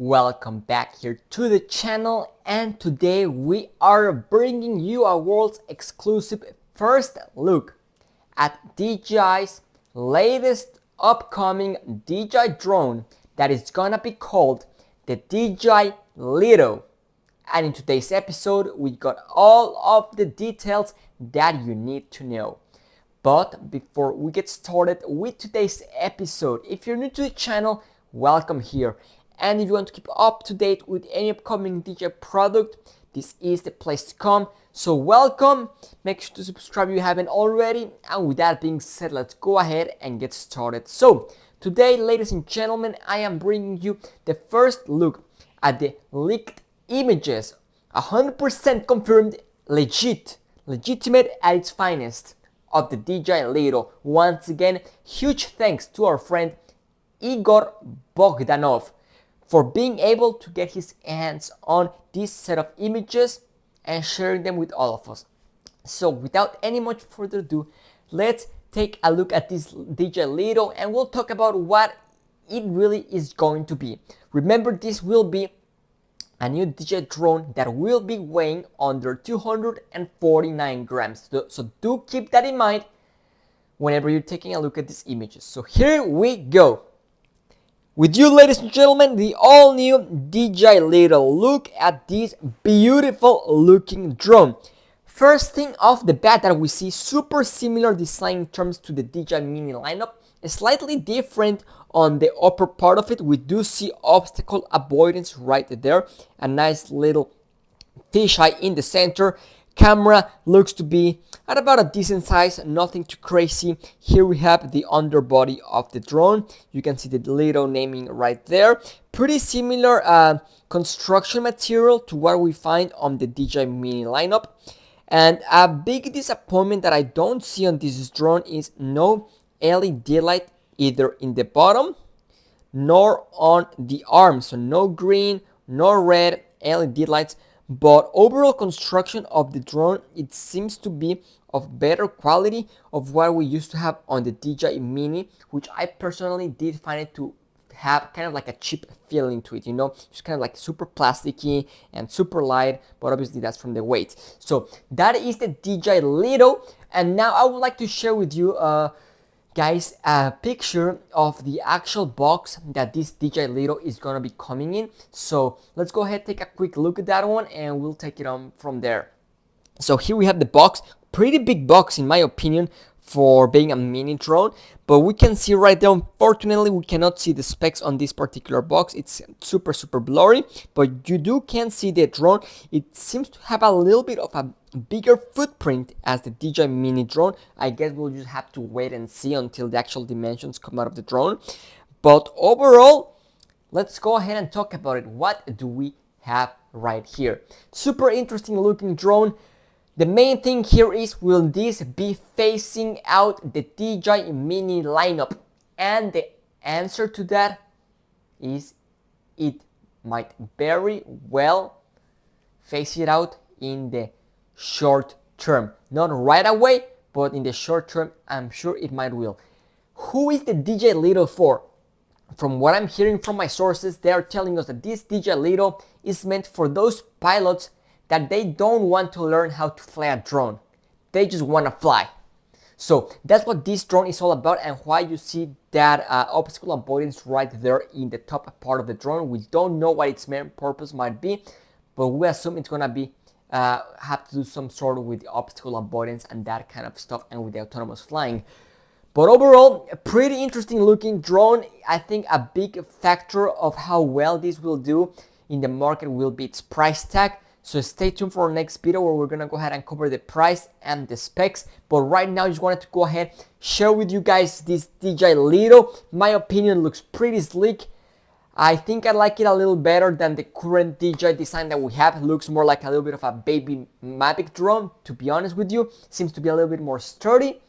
Welcome back here to the channel, and today we are bringing you a world's exclusive first look at DJI's latest upcoming DJI drone that is gonna be called the DJI Lito. And in today's episode we got all of the details that you need to know. But before we get started with today's episode, if you're new to the channel, welcome here. And if you want to keep up to date with any upcoming DJI product, this is the place to come. So welcome, make sure to subscribe if you haven't already. And with that being said, let's go ahead and get started. So today, ladies and gentlemen, I am bringing you the first look at the leaked images, 100% confirmed, legitimate at its finest, of the DJI Lito. Once again, huge thanks to our friend Igor Bogdanov for being able to get his hands on this set of images and sharing them with all of us. So without any much further ado, let's take a look at this DJI Lito and we'll talk about what it really is going to be. Remember, this will be a new DJI drone that will be weighing under 249 grams. So do keep that in mind whenever you're taking a look at these images. So here we go. With you, ladies and gentlemen, the all-new DJI Lito. Look at this beautiful looking drone. First thing off the bat that we see, super similar design in terms to the DJI Mini lineup. Slightly different on the upper part of it. We do see obstacle avoidance right there. A nice little fisheye in the center. Camera looks to be at about a decent size, nothing too crazy. Here we have the underbody of the drone. You can see the Lito naming right there. Pretty similar construction material to what we find on the DJI Mini lineup. And a big disappointment that I don't see on this drone is no LED light either in the bottom nor on the arm. So no green, no red LED lights. But overall construction of the drone, it seems to be of better quality of what we used to have on the DJI Mini, which I personally did find it to have kind of like a cheap feeling to it, you know, just kind of like super plasticky and super light, but obviously that's from the weight. So that is the DJI Lito, and now I would like to share with you guys, a picture of the actual box that this DJI Lito is gonna be coming in. So let's go ahead, take a quick look at that one, and we'll take it on from there. So here we have the box, pretty big box in my opinion for being a mini drone, but we can see right there, unfortunately we cannot see the specs on this particular box. It's super blurry, but you can see the drone. It seems to have a little bit of a bigger footprint as the DJI Mini drone. I guess we'll just have to wait and see until the actual dimensions come out of the drone. But overall, let's go ahead and talk about it. What do we have right here? Super interesting looking drone. The main thing here is, will this be facing out the DJI Mini lineup? And the answer to that is it might very well face it out in the short term. Not right away, but in the short term, I'm sure it might will. Who is the DJI Lito for? From what I'm hearing from my sources, they are telling us that this DJI Lito is meant for those pilots that they don't want to learn how to fly a drone. They just want to fly. So that's what this drone is all about, and why you see that obstacle avoidance right there in the top part of the drone. We don't know what its main purpose might be, but we assume it's gonna be have to do some sort of with the obstacle avoidance and that kind of stuff, and with the autonomous flying. But overall, a pretty interesting looking drone. I think a big factor of how well this will do in the market will be its price tag. So stay tuned for our next video where we're gonna go ahead and cover the price and the specs. But right now, I just wanted to go ahead, share with you guys this DJI Lito. My opinion, looks pretty sleek. I think I like it a little better than the current DJI design that we have. It looks more like a little bit of a baby Mavic drone, to be honest with you. Seems to be a little bit more sturdy.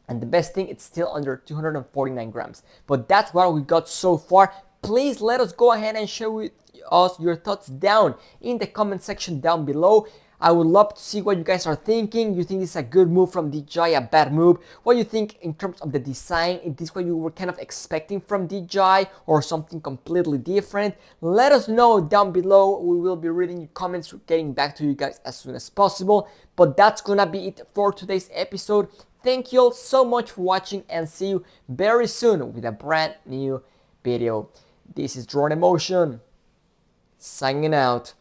And the best thing, it's still under 249 grams. But that's what we got so far. Please let us go ahead and share with us your thoughts down in the comment section down below. I would love to see what you guys are thinking. You think this is a good move from DJI, a bad move? What you think in terms of the design? Is this what you were kind of expecting from DJI or something completely different? Let us know down below. We will be reading your comments, getting back to you guys as soon as possible. But that's gonna be it for today's episode. Thank you all so much for watching and see you very soon with a brand new video. This is Drone Emotion signing out.